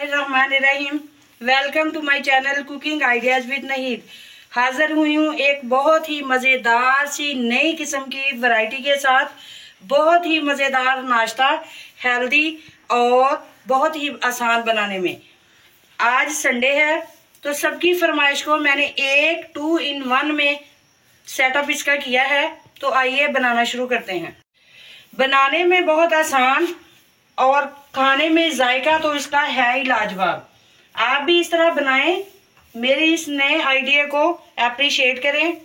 बिस्मिल्लाहिर्रहमानिर्रहीम। Welcome to my channel cooking ideas with Naheed. हाजिर हुई हूँ एक बहुत ही मज़ेदार सी नई किस्म की वैरायटी के साथ। बहुत ही मज़ेदार नाश्ता, हेल्दी और बहुत ही आसान बनाने में। आज संडे है तो सबकी फरमाइश को मैंने एक 2 in 1 में सेटअप इसका किया है। तो आइए बनाना शुरू करते हैं। बनाने में बहुत आसान और खाने में जायका तो इसका है ही लाजवाब। आप भी इस तरह बनाएं। मेरे इस नए आइडिया को अप्रिशिएट करें।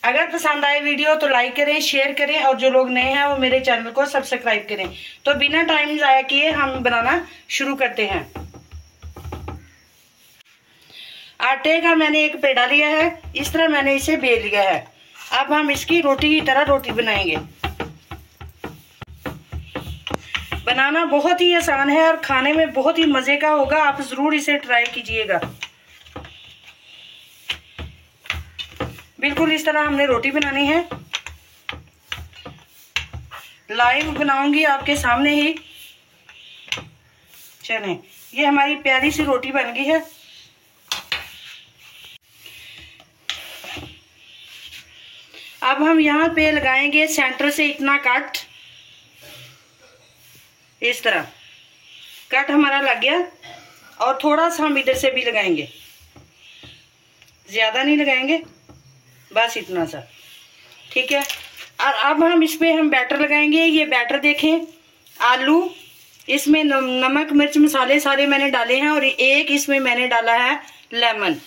अगर पसंद आए वीडियो तो लाइक करें, शेयर करें और जो लोग नए हैं वो मेरे चैनल को सब्सक्राइब करें। तो बिना टाइम जाया किए हम बनाना शुरू करते हैं। आटे का मैंने एक पेड़ा लिया है, इस तरह मैंने इसे बेल लिया है। अब हम इसकी रोटी की तरह रोटी बनाएंगे। बनाना बहुत ही आसान है और खाने में बहुत ही मजे का होगा। आप जरूर इसे ट्राई कीजिएगा। बिल्कुल इस तरह हमने रोटी बनानी है। लाइव बनाऊंगी आपके सामने ही। चलें, ये हमारी प्यारी सी रोटी बन गई है। अब हम यहाँ पे लगाएंगे सेंटर से इतना कट। इस तरह कट हमारा लग गया और थोड़ा सा हम इधर से भी लगाएंगे, ज्यादा नहीं लगाएंगे, बस इतना सा, ठीक है। और अब हम इस पे हम बैटर लगाएंगे। ये बैटर देखें, आलू, इसमें नमक मिर्च मसाले सारे मैंने डाले हैं और एक इसमें मैंने डाला है लेमन।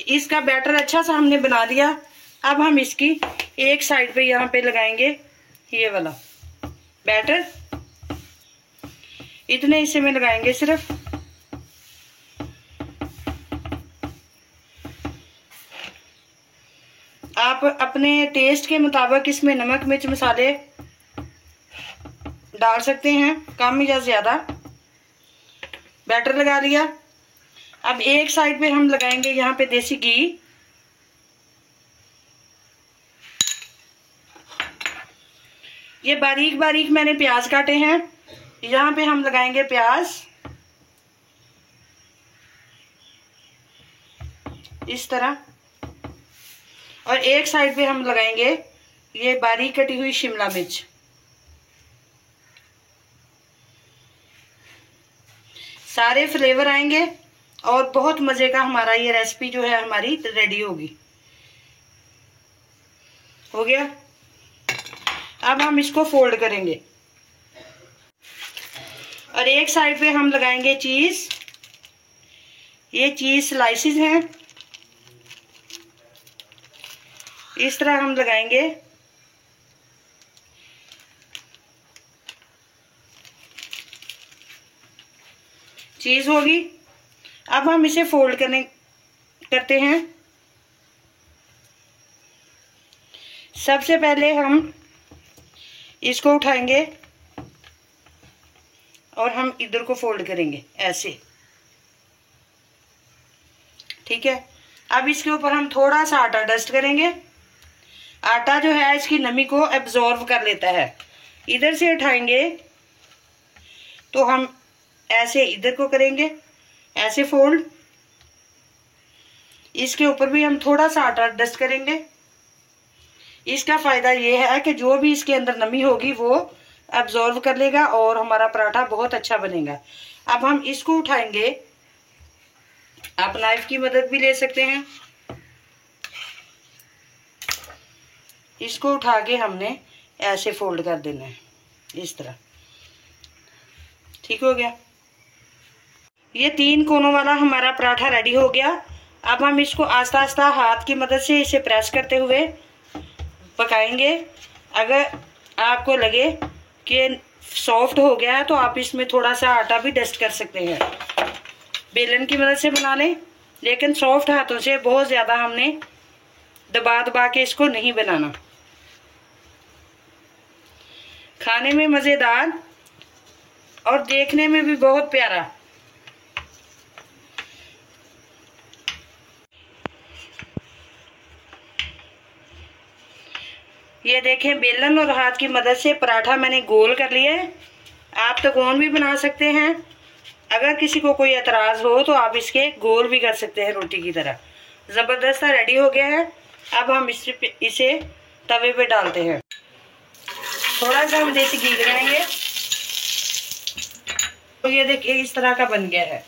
इसका बैटर अच्छा सा हमने बना दिया। अब हम इसकी एक साइड पे यहाँ पे लगाएंगे ये वाला बैटर। इतने हिस्से में लगाएंगे सिर्फ। आप अपने टेस्ट के मुताबिक इसमें नमक मिर्च मसाले डाल सकते हैं, कम या ज्यादा। बैटर लगा लिया। अब एक साइड पे हम लगाएंगे यहाँ पे देसी घी। ये बारीक बारीक मैंने प्याज काटे हैं, यहाँ पे हम लगाएंगे प्याज इस तरह। और एक साइड पे हम लगाएंगे ये बारीक कटी हुई शिमला मिर्च। सारे फ्लेवर आएंगे और बहुत मजे का हमारा ये रेसिपी जो है हमारी रेडी होगी। हो गया। अब हम इसको फोल्ड करेंगे और एक साइड पे हम लगाएंगे चीज। ये चीज स्लाइसेस हैं, इस तरह हम लगाएंगे। चीज होगी। अब हम इसे फोल्ड करते हैं। सबसे पहले हम इसको उठाएंगे और हम इधर को फोल्ड करेंगे ऐसे, ठीक है। अब इसके ऊपर हम थोड़ा सा आटा डस्ट करेंगे। आटा जो है इसकी नमी को एब्जॉर्ब कर लेता है। इधर से उठाएंगे तो हम ऐसे इधर को करेंगे, ऐसे फोल्ड। इसके ऊपर भी हम थोड़ा सा आटा डस्ट करेंगे। इसका फायदा ये है कि जो भी इसके अंदर नमी होगी वो एब्जॉर्ब कर लेगा और हमारा पराठा बहुत अच्छा बनेगा। अब हम इसको उठाएंगे। आप नाइफ की मदद भी ले सकते हैं। इसको उठा के हमने ऐसे फोल्ड कर देना है इस तरह, ठीक हो गया। ये 3 कोनों वाला हमारा पराठा रेडी हो गया। अब हम इसको आस्ता आस्ता हाथ की मदद से इसे प्रेस करते हुए पकाएंगे। अगर आपको लगे कि सॉफ्ट हो गया है तो आप इसमें थोड़ा सा आटा भी डस्ट कर सकते हैं। बेलन की मदद से बना लें, लेकिन सॉफ्ट हाथों से बहुत ज्यादा हमने दबा दबा के इसको नहीं बनाना। खाने में मजेदार और देखने में भी बहुत प्यारा। ये देखें, बेलन और हाथ की मदद से पराठा मैंने गोल कर लिया है। आप तो गोल भी बना सकते हैं अगर किसी को कोई एतराज हो तो आप इसके गोल भी कर सकते हैं रोटी की तरह। ज़बरदस्त रेडी हो गया है। अब हम इसे तवे पे डालते हैं। थोड़ा सा हम देसी घी लगाएंगे। तो ये देखिए इस तरह का बन गया है।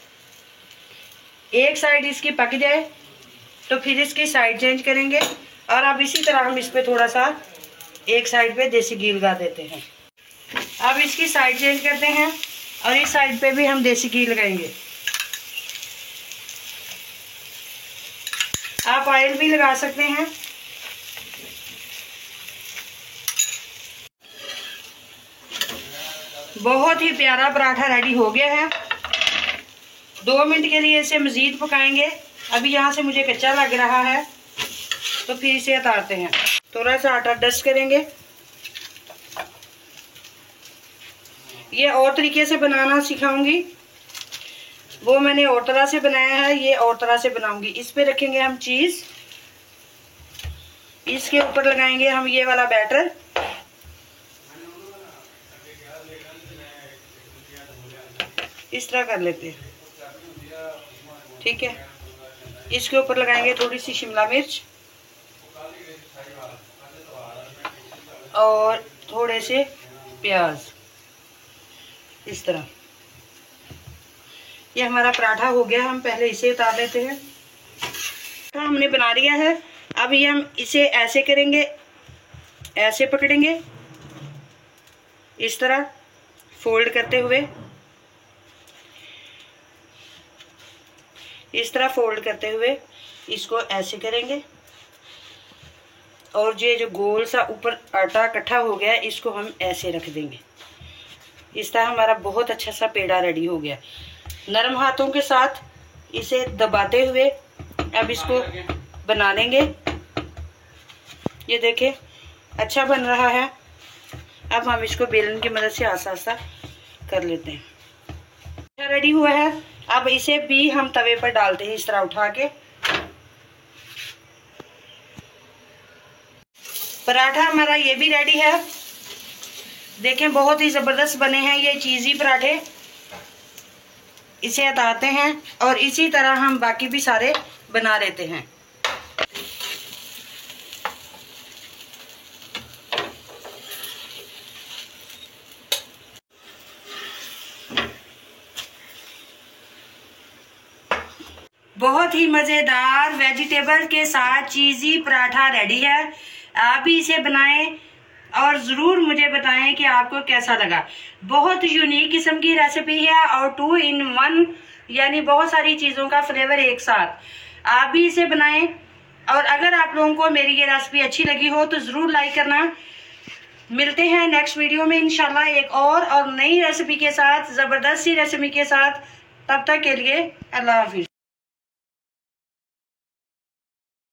एक साइड इसकी पक जाए तो फिर इसकी साइड चेंज करेंगे और अब इसी तरह हम इस पे थोड़ा सा एक साइड पे देसी घी लगा देते हैं। अब इसकी साइड चेंज करते हैं और इस साइड पे भी हम देसी घी लगाएंगे। आप ऑयल भी लगा सकते हैं। बहुत ही प्यारा पराठा रेडी हो गया है। 2 मिनट के लिए इसे मज़ीद पकाएंगे। अभी यहाँ से मुझे कच्चा लग रहा है तो फिर इसे उतारते हैं। थोड़ा सा आटा डस्ट करेंगे। ये और तरीके से बनाना सिखाऊंगी, वो मैंने और तरह से बनाया है, ये और तरह से बनाऊंगी। इस पे रखेंगे हम चीज़, इसके ऊपर लगाएंगे हम ये वाला बैटर। इस तरह कर लेते हैं, ठीक है। इसके ऊपर लगाएंगे थोड़ी सी शिमला मिर्च और थोड़े से प्याज। इस तरह ये हमारा पराठा हो गया। हम पहले इसे उतार लेते हैं। हमने बना लिया है। अब ये हम इसे ऐसे करेंगे, ऐसे पकड़ेंगे, इस तरह फोल्ड करते हुए, इस तरह फोल्ड करते हुए इसको ऐसे करेंगे और ये जो गोल सा ऊपर आटा इकट्ठा हो गया इसको हम ऐसे रख देंगे। इस तरह हमारा बहुत अच्छा सा पेड़ा रेडी हो गया। नरम हाथों के साथ इसे दबाते हुए अब इसको बना लेंगे। ये देखें अच्छा बन रहा है। अब हम इसको बेलन की मदद से आस्ता आस्ता कर लेते हैं। अच्छा रेडी हुआ है। अब इसे भी हम तवे पर डालते हैं इस तरह उठा के। पराठा हमारा ये भी रेडी है। देखें बहुत ही ज़बरदस्त बने हैं ये चीज़ी पराठे। इसे हटाते हैं और इसी तरह हम बाकी भी सारे बना लेते हैं। बहुत ही मज़ेदार वेजिटेबल के साथ चीज़ी पराठा रेडी है। आप भी इसे बनाएं और ज़रूर मुझे बताएं कि आपको कैसा लगा। बहुत यूनिक किस्म की रेसिपी है और 2 in 1 यानी बहुत सारी चीज़ों का फ्लेवर एक साथ। आप भी इसे बनाएं और अगर आप लोगों को मेरी ये रेसिपी अच्छी लगी हो तो ज़रूर लाइक करना। मिलते हैं नेक्स्ट वीडियो में इंशाल्लाह एक और नई रेसिपी के साथ, ज़बरदस्त सी रेसिपी के साथ। तब तक के लिए अल्लाह हाफिज़।